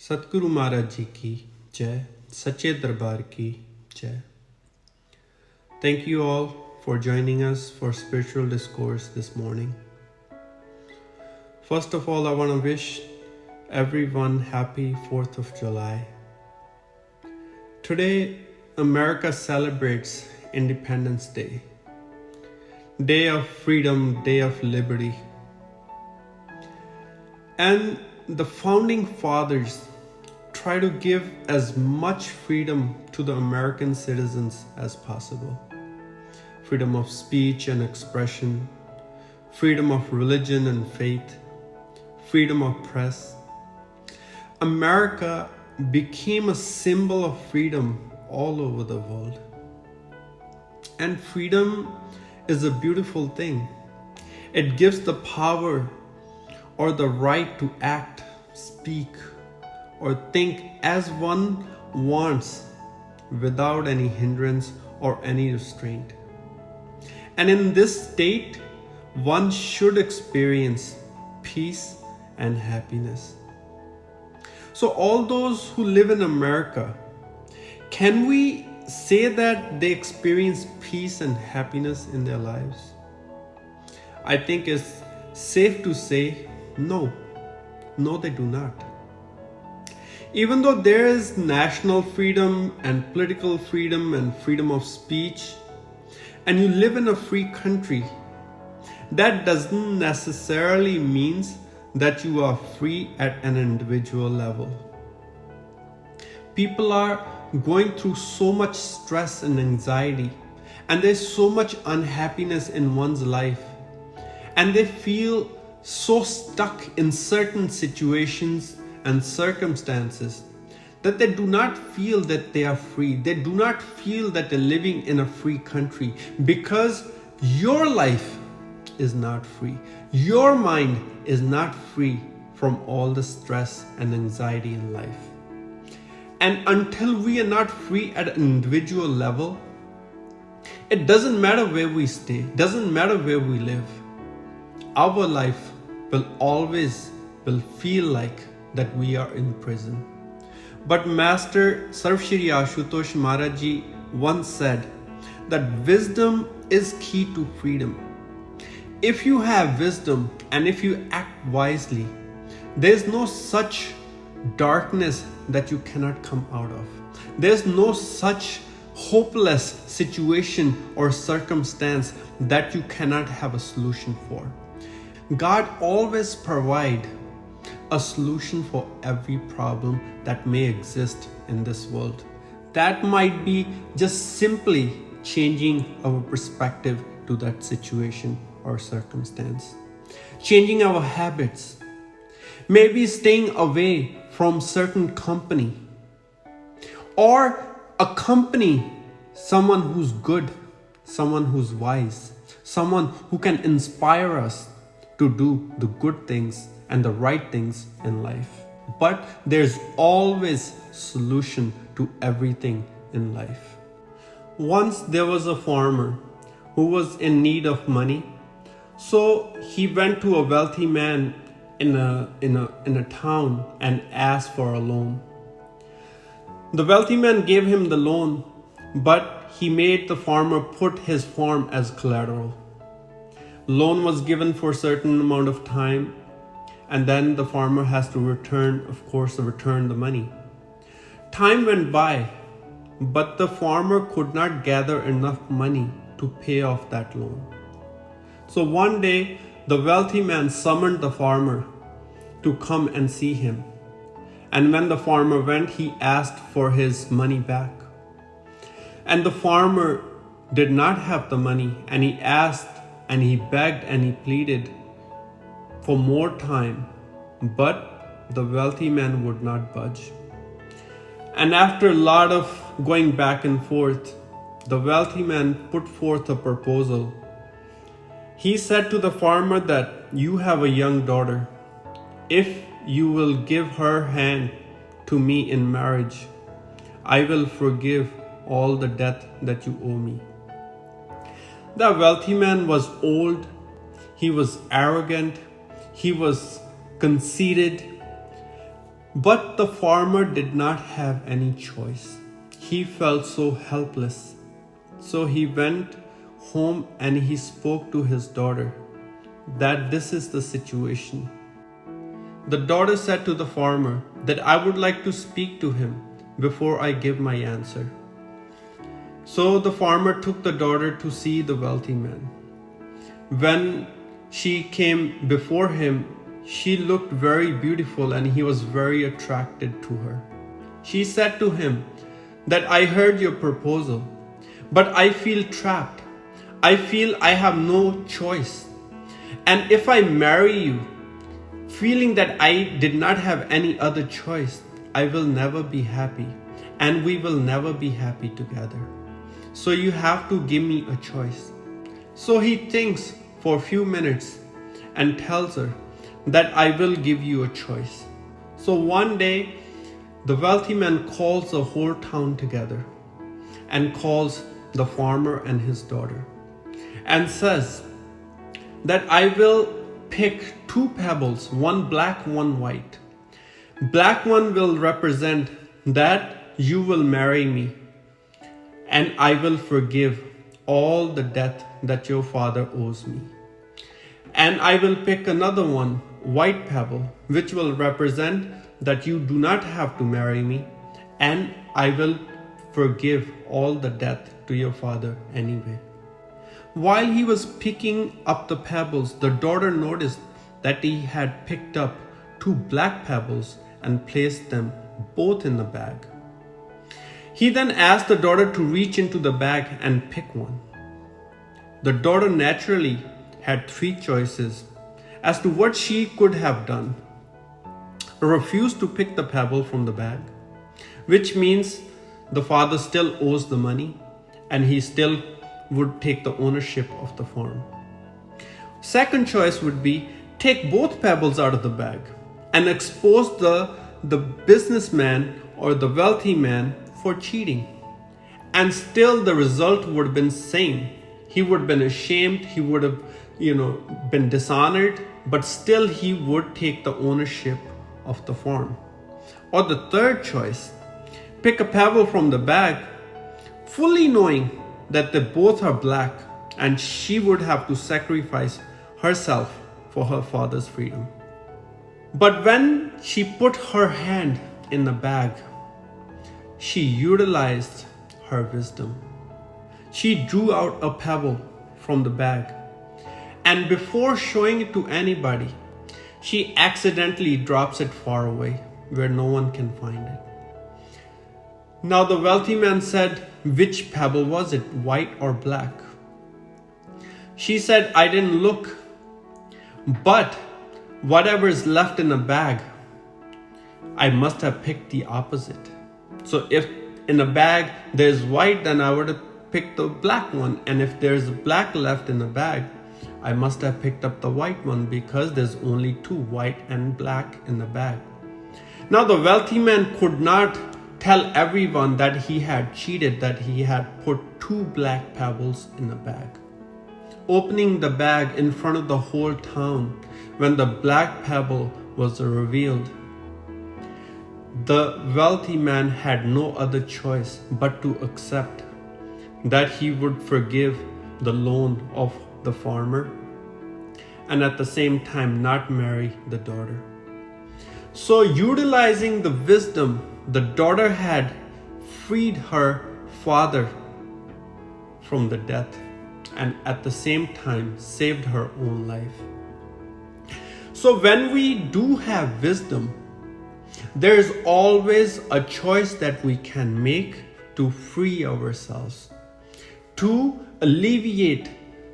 सतगुरु महाराज जी की जय, सच्चे दरबार की जय. Thank you all for joining us for spiritual discourse this morning. First of all, I want to wish everyone happy 4th of July. Today, America celebrates Independence Day, Day of Freedom, Day of Liberty. And the founding fathers try to give as much freedom to the American citizens as possible. Freedom of speech and expression, freedom of religion and faith, freedom of press. America became a symbol of freedom all over the world. And freedom is a beautiful thing. It gives the power or the right to act, speak, or think as one wants without any hindrance or any restraint. And in this state, one should experience peace and happiness. So all those who live in America, can we say that they experience peace and happiness in their lives? I think it's safe to say no, they do not. Even though there is national freedom and political freedom and freedom of speech, and you live in a free country, that doesn't necessarily mean that you are free at an individual level. People are going through so much stress and anxiety, and there's so much unhappiness in one's life, and they feel so stuck in certain situations and circumstances that they do not feel that they are free. They do not feel that they're living in a free country because your life is not free. Your mind is not free from all the stress and anxiety in life. And until we are not free at an individual level, it doesn't matter where we stay, doesn't matter where we live. Our life will always feel like that we are in prison. But Master Sarv Shri Ashutosh Maharaj Ji once said that wisdom is key to freedom. If you have wisdom and if you act wisely, there is no such darkness that you cannot come out of. There is no such hopeless situation or circumstance that you cannot have a solution for. God always provides a solution for every problem that may exist in this world. That might be just simply changing our perspective to that situation or circumstance. Changing our habits. Maybe staying away from certain company. Or accompany someone who's good, someone who's wise, someone who can inspire us to do the good things and the right things in life. But there's always solution to everything in life. Once there was a farmer who was in need of money, so he went to a wealthy man in a town and asked for a loan. The wealthy man gave him the loan, but he made the farmer put his farm as collateral. Loan was given for a certain amount of time, and then the farmer has to return the money. Time went by, but the farmer could not gather enough money to pay off that loan. So one day, the wealthy man summoned the farmer to come and see him. And when the farmer went, he asked for his money back. And the farmer did not have the money, and he asked and he begged and he pleaded for more time, but the wealthy man would not budge. And after a lot of going back and forth, the wealthy man put forth a proposal. He said to the farmer that you have a young daughter. If you will give her hand to me in marriage, I will forgive all the debt that you owe me. The wealthy man was old, he was arrogant, he was conceited, But the farmer did not have any choice. He felt so helpless. So he went home and he spoke to his daughter that this is the situation. The daughter said to the farmer that I would like to speak to him before I give my answer. So the farmer took the daughter to see the wealthy man. When she came before him, she looked very beautiful and he was very attracted to her. She said to him that I heard your proposal, but I feel trapped. I feel I have no choice. And if I marry you, feeling that I did not have any other choice, I will never be happy and we will never be happy together. So you have to give me a choice. So he thinks for a few minutes and tells her that I will give you a choice. So one day, the wealthy man calls the whole town together and calls the farmer and his daughter and says that I will pick 2 pebbles, one black, one white. Black one will represent that you will marry me and I will forgive all the debt that your father owes me. And I will pick another one, white pebble, which will represent that you do not have to marry me and I will forgive all the debt to your father anyway. While he was picking up the pebbles, the daughter noticed that he had picked up 2 black pebbles and placed them both in the bag. He then asked the daughter to reach into the bag and pick one. The daughter naturally had 3 choices as to what she could have done. Refused to pick the pebble from the bag, which means the father still owes the money and he still would take the ownership of the farm. Second choice would be take both pebbles out of the bag and expose the businessman or the wealthy man for cheating. And still the result would have been same. He would have been ashamed, he would have been dishonored, but still he would take the ownership of the farm. Or the third choice, pick a pebble from the bag, fully knowing that they both are black and she would have to sacrifice herself for her father's freedom. But when she put her hand in the bag, she utilized her wisdom. She drew out a pebble from the bag, and before showing it to anybody, she accidentally drops it far away where no one can find it. Now the wealthy man said, which pebble was it, white or black? She said, I didn't look, but whatever is left in the bag, I must have picked the opposite. So if in the bag there's white, then I would have picked the black one. And if there's black left in the bag, I must have picked up the white one because there's only 2, white and black, in the bag. Now the wealthy man could not tell everyone that he had cheated, that he had put 2 black pebbles in the bag. Opening the bag in front of the whole town, when the black pebble was revealed, the wealthy man had no other choice but to accept that he would forgive the loan of the farmer and at the same time not marry the daughter. So utilizing the wisdom, the daughter had freed her father from the death and at the same time saved her own life. So when we do have wisdom, there is always a choice that we can make to free ourselves, to alleviate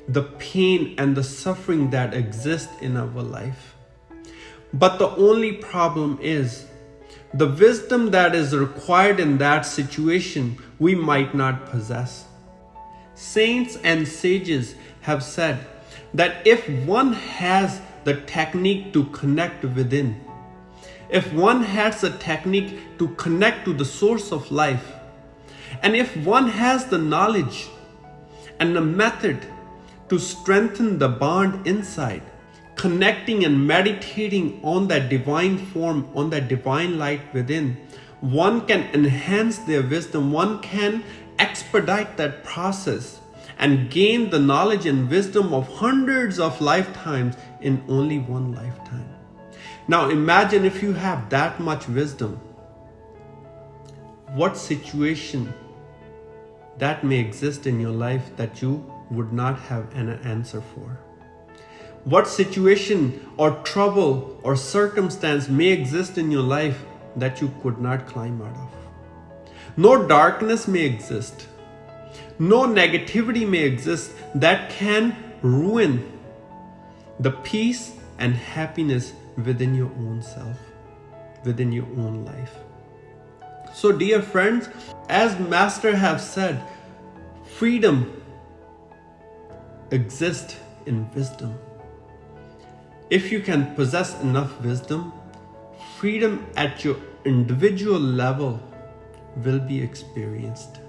the pain and the suffering that exist in our life. But the only problem is the wisdom that is required in that situation we might not possess. Saints and sages have said that if one has the technique to connect within, if one has the technique to connect to the source of life, and if one has the knowledge and the method to strengthen the bond inside, connecting and meditating on that divine form, on that divine light within, one can enhance their wisdom, one can expedite that process and gain the knowledge and wisdom of hundreds of lifetimes in only one lifetime. Now imagine if you have that much wisdom, what situation that may exist in your life that you would not have an answer for. What situation or trouble or circumstance may exist in your life that you could not climb out of. No darkness may exist. No negativity may exist that can ruin the peace and happiness within your own self, within your own life. So dear friends, as Master have said, freedom exists in wisdom. If you can possess enough wisdom, freedom at your individual level will be experienced.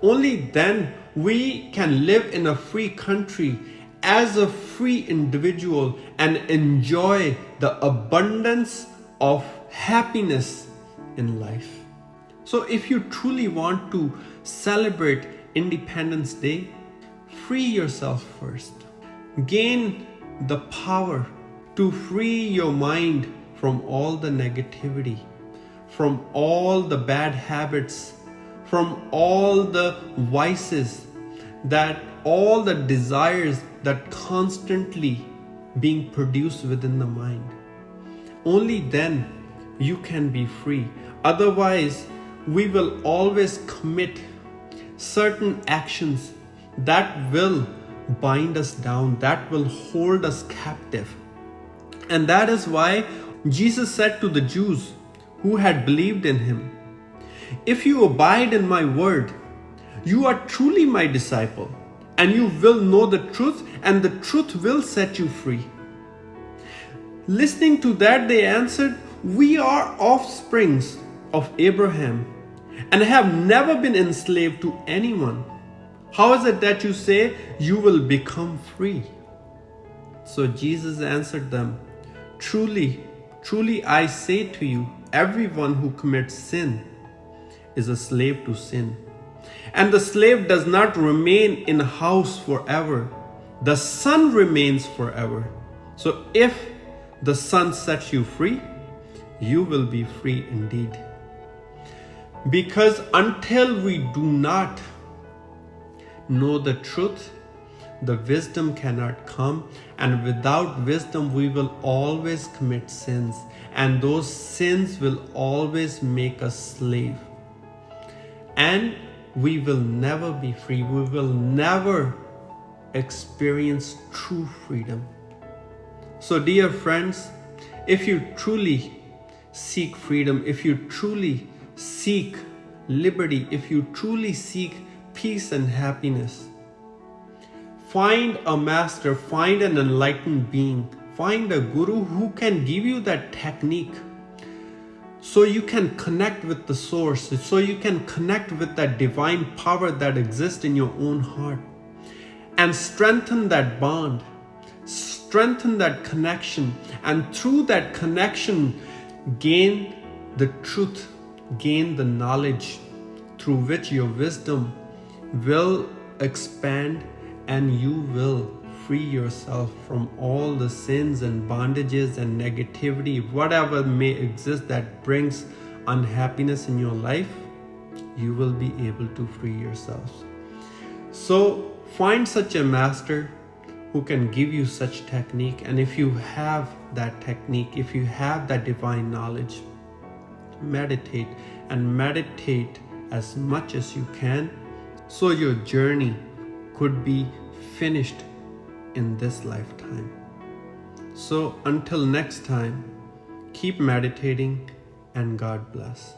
Only then we can live in a free country as a free individual and enjoy the abundance of happiness in life. So if you truly want to celebrate Independence Day, free yourself first. Gain the power to free your mind from all the negativity, from all the bad habits, from all the vices, that all the desires that constantly being produced within the mind. Only then you can be free. Otherwise, we will always commit certain actions that will bind us down, that will hold us captive. And that is why Jesus said to the Jews who had believed in him, "If you abide in my word, you are truly my disciple, and you will know the truth, and the truth will set you free." Listening to that, they answered, "We are offsprings of Abraham and have never been enslaved to anyone. How is it that you say you will become free?" So Jesus answered them, "Truly, truly I say to you, everyone who commits sin is a slave to sin. And the slave does not remain in a house forever. The Son remains forever. So if the Son sets you free, you will be free indeed." Because until we do not know the truth, the wisdom cannot come, and without wisdom we will always commit sins, and those sins will always make us slave, and we will never be free. We will never experience true freedom. So dear friends, if you truly seek freedom, if you truly seek liberty, if you truly seek peace and happiness, find a master, find an enlightened being, find a guru who can give you that technique so you can connect with the source, so you can connect with that divine power that exists in your own heart, and strengthen that bond, strengthen that connection, and through that connection gain the truth, gain the knowledge through which your wisdom will expand, and you will free yourself from all the sins and bondages and negativity, whatever may exist that brings unhappiness in your life. You will be able to free yourselves. So find such a master who can give you such technique, and if you have that technique, if you have that divine knowledge, meditate, and meditate as much as you can, so your journey could be finished in this lifetime. So until next time, keep meditating, and God bless.